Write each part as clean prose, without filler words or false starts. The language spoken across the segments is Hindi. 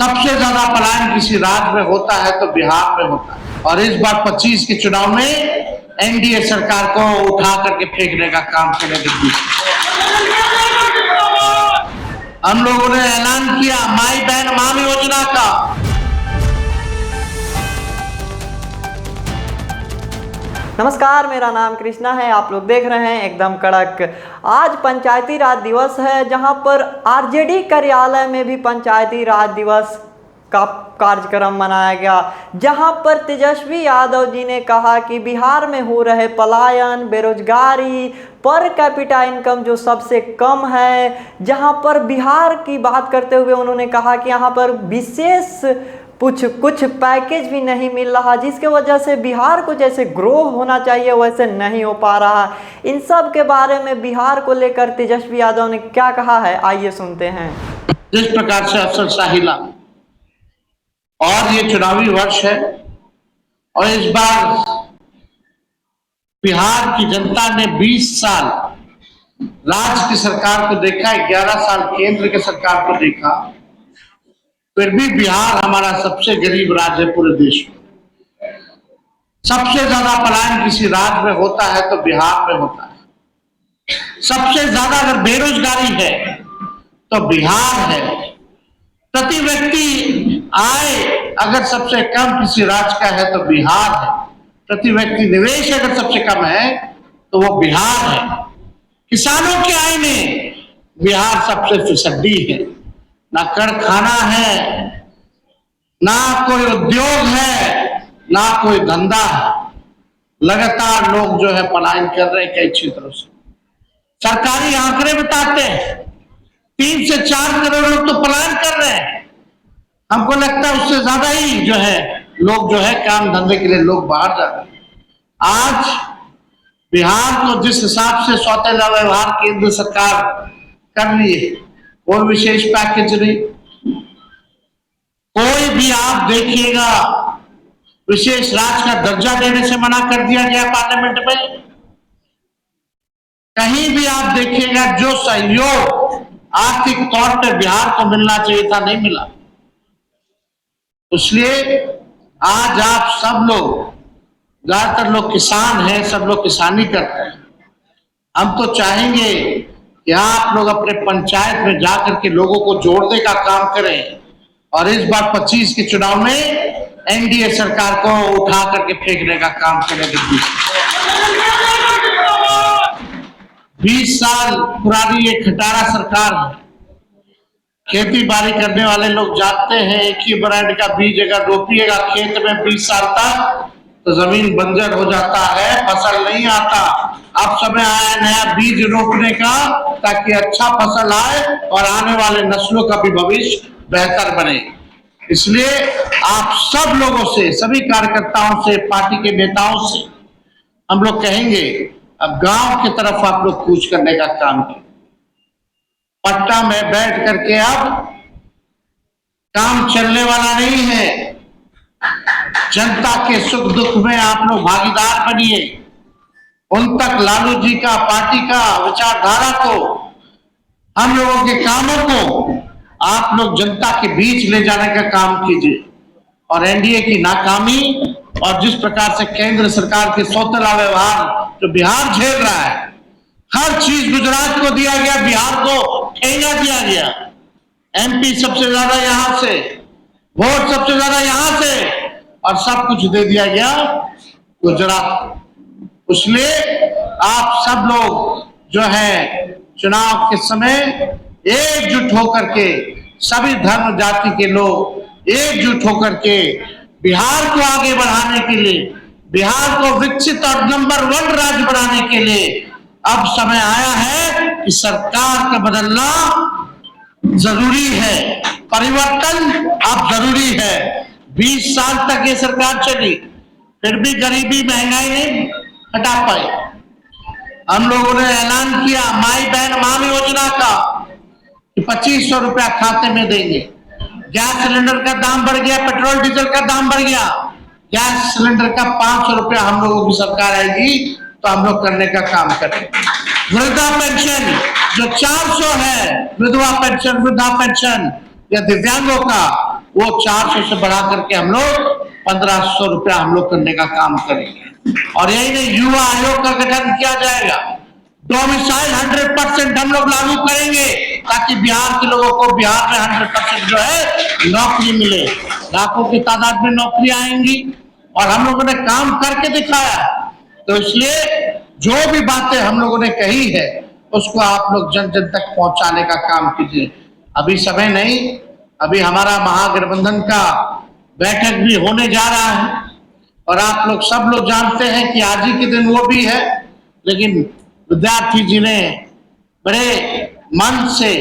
सबसे ज्यादा पलायन किसी राज्य में होता है तो बिहार में होता है। और इस बार 25 के चुनाव में एनडीए सरकार को उठा करके फेंकने का काम करेगी। हम लोगों ने ऐलान किया माई बहन माम योजना का। नमस्कार, मेरा नाम कृष्णा है। आप लोग देख रहे हैं एकदम कड़क। आज पंचायती राज दिवस है, जहां पर आरजेडी कार्यालय में भी पंचायती राज दिवस का कार्यक्रम मनाया गया, जहां पर तेजस्वी यादव जी ने कहा कि बिहार में हो रहे पलायन, बेरोजगारी, पर कैपिटा इनकम जो सबसे कम है, जहां पर बिहार की बात करते हुए उन्होंने कहा कि यहाँ पर विशेष कुछ पैकेज भी नहीं मिल रहा, जिसके वजह से बिहार को जैसे ग्रो होना चाहिए वैसे नहीं हो पा रहा। इन सब के बारे में बिहार को लेकर तेजस्वी यादव ने क्या कहा है, आइए सुनते हैं। जिस प्रकार से अफसरशाही ला और ये चुनावी वर्ष है और इस बार बिहार की जनता ने 20 साल राज्य की सरकार को देखा, 11 साल केंद्र की सरकार को देखा, फिर भी बिहार हमारा सबसे गरीब राज्य है पूरे देश में। सबसे ज्यादा पलायन किसी राज्य में होता है तो बिहार में होता है। सबसे ज्यादा अगर बेरोजगारी है तो बिहार है। प्रति व्यक्ति आय अगर सबसे कम किसी राज्य का है तो बिहार है। प्रति व्यक्ति निवेश अगर सबसे कम है तो वो बिहार है। किसानों की आय में बिहार सबसे फिसड्डी है। ना कारखाना है, ना कोई उद्योग है, ना कोई धंधा है। लगातार लोग जो है पलायन कर रहे हैं कई क्षेत्रों से। सरकारी आंकड़े बताते हैं 3 से 4 करोड़ लोग तो पलायन कर रहे हैं। हमको लगता है उससे ज्यादा ही जो है लोग जो है काम धंधे के लिए लोग बाहर जा रहे हैं। आज बिहार को जिस हिसाब से सौतेला व्यवहार केंद्र सरकार कर रही है, कोई विशेष पैकेज नहीं। कोई भी आप देखिएगा विशेष राज्य का दर्जा देने से मना कर दिया गया पार्लियामेंट में। कहीं भी आप देखिएगा जो सहयोग आर्थिक तौर पे बिहार को मिलना चाहिए था नहीं मिला। इसलिए आज आप सब लोग, ज्यादातर लोग किसान हैं, सब लोग किसानी करते हैं। हम तो चाहेंगे कि आप लोग अपने पंचायत में जाकर के लोगों को जोड़ने का काम करें और इस बार 25 के चुनाव में एनडीए सरकार को उठा करके फेंकने का काम करेंगे। 20 साल पुरानी ये खटारा सरकार है। खेती बाड़ी करने वाले लोग जानते हैं, एक ही ब्रांड का बीज अगर रोपिएगा खेत में 20 साल तक तो जमीन बंजर हो जाता है, फसल नहीं आता। अब समय आया नया बीज रोपने का, ताकि अच्छा फसल आए और आने वाले नस्लों का भी भविष्य बेहतर बने। इसलिए आप सब लोगों से, सभी कार्यकर्ताओं से, पार्टी के नेताओं से हम लोग कहेंगे अब गांव की तरफ आप लोग कूच करने का काम करें। पट्टा में बैठ करके अब काम चलने वाला नहीं है। जनता के सुख दुख में आप लोग भागीदार बनिए। उन तक लालू जी का, पार्टी का विचारधारा को, हम लोगों के कामों को आप लोग जनता के बीच ले जाने का काम कीजिए। और एनडीए की नाकामी और जिस प्रकार से केंद्र सरकार के सौतेला व्यवहार जो बिहार झेल रहा है, हर चीज गुजरात को दिया गया, बिहार को ठेंगा दिया गया। एमपी सबसे ज्यादा यहां से, वोट सबसे ज्यादा यहां से, और सब कुछ दे दिया गया गुजरात। इसलिए आप सब लोग जो है चुनाव के समय एकजुट होकर के, सभी धर्म जाति के लोग एकजुट होकर के बिहार को आगे बढ़ाने के लिए, बिहार को विकसित और नंबर 1 राज्य बनाने के लिए अब समय आया है कि सरकार का बदलना जरूरी है। परिवर्तन अब जरूरी है। 20 साल तक ये सरकार चली, फिर भी गरीबी महंगाई नहीं हटा पाई। हम लोगों ने ऐलान किया माई बहन माम योजना का कि 2500 रुपया खाते में देंगे। गैस सिलेंडर का दाम बढ़ गया, पेट्रोल डीजल का दाम बढ़ गया। गैस सिलेंडर का 500 रुपया हम लोगों की सरकार आएगी तो हम लोग करने का काम करें। वृद्धा पेंशन जो 400 है, विधवा पेंशन, वृद्धा पेंशन या दिव्यांगों का वो 400 से बढ़ा करके हम लोग 1500 रुपया हम लोग करने का काम करेंगे। और यही नहीं, युवा आयोग का गठन किया जाएगा। डोमिसाइल 100% हम लोग लागू करेंगे ताकि बिहार के लोगों को बिहार में 100% जो है नौकरी मिले। लाखों की तादाद में नौकरी आएंगी और हम लोगों ने काम करके दिखाया। तो इसलिए जो भी बातें हम लोगों ने कही है उसको आप लोग जन जन तक पहुंचाने का काम कीजिए। अभी समय नहीं, अभी हमारा महागठबंधन का बैठक भी होने जा रहा है और आप लोग सब लोग जानते हैं कि आज ही के दिन वो भी है, लेकिन विद्यार्थी जी ने बड़े मन से,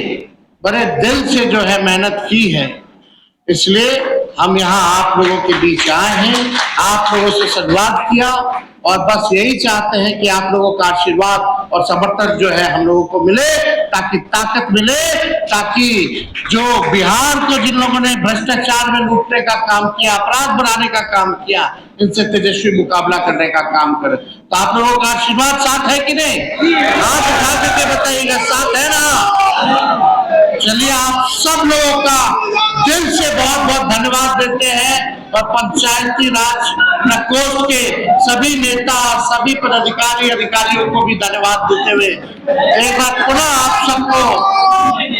बड़े दिल से जो है मेहनत की है। इसलिए हम यहाँ आप लोगों के बीच आए हैं, आप लोगों से संवाद किया और बस यही चाहते हैं कि आप लोगों का आशीर्वाद और समर्थन जो है हम लोगों को मिले, ताकि ताकत मिले, ताकि जो बिहार को जिन लोगों ने भ्रष्टाचार में लूटने का काम किया, अपराध बनाने का काम किया, इनसे तेजस्वी मुकाबला करने का काम करे। तो आप लोगों का आशीर्वाद साथ है कि नहीं? हाथ उठा करके बताइएगा, साथ है ना? चलिए, आप सब लोगों का दिल से बहुत बहुत धन्यवाद देते हैं और पंचायती राज प्रकोष्ठ के सभी नेता, सभी पदाधिकारी, अधिकारियों को भी धन्यवाद देते हुए एक बार पुनः आप सबको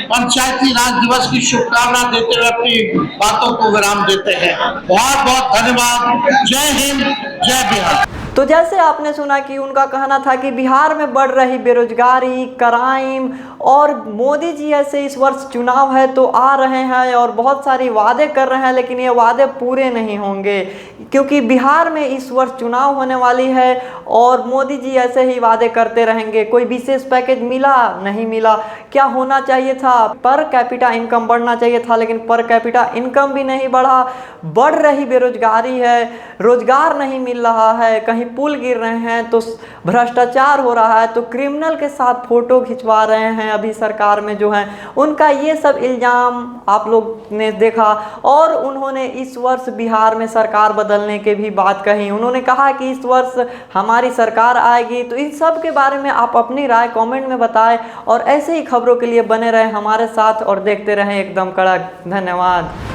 पंचायती राज दिवस की शुभकामना देते हुए अपनी बातों को विराम देते हैं। बहुत बहुत धन्यवाद। जय हिंद, जय बिहार। तो जैसे आपने सुना कि उनका कहना था कि बिहार में बढ़ रही बेरोजगारी, क्राइम और मोदी जी ऐसे इस वर्ष चुनाव है तो आ रहे हैं और बहुत सारी वादे कर रहे हैं, लेकिन ये वादे पूरे नहीं होंगे क्योंकि बिहार में इस वर्ष चुनाव होने वाली है और मोदी जी ऐसे ही वादे करते रहेंगे। कोई विशेष पैकेज मिला नहीं मिला, क्या होना चाहिए था, पर कैपिटा इनकम बढ़ना चाहिए था, लेकिन पर कैपिटा इनकम भी नहीं बढ़ा। बढ़ रही बेरोजगारी है, रोजगार नहीं मिल रहा है, कहीं पुल गिर रहे हैं तो भ्रष्टाचार हो रहा है, तो क्रिमिनल के साथ फोटो खिंचवा रहे हैं अभी सरकार में जो है उनका, ये सब इल्जाम आप लोग ने देखा। और उन्होंने इस वर्ष बिहार में सरकार बदलने के भी बात कही। उन्होंने कहा कि इस वर्ष हमारी सरकार आएगी। तो इन सब के बारे में आप अपनी राय कमेंट में बताएं और ऐसे ही खबरों के लिए बने रहें हमारे साथ और देखते रहें एकदम कड़क। धन्यवाद।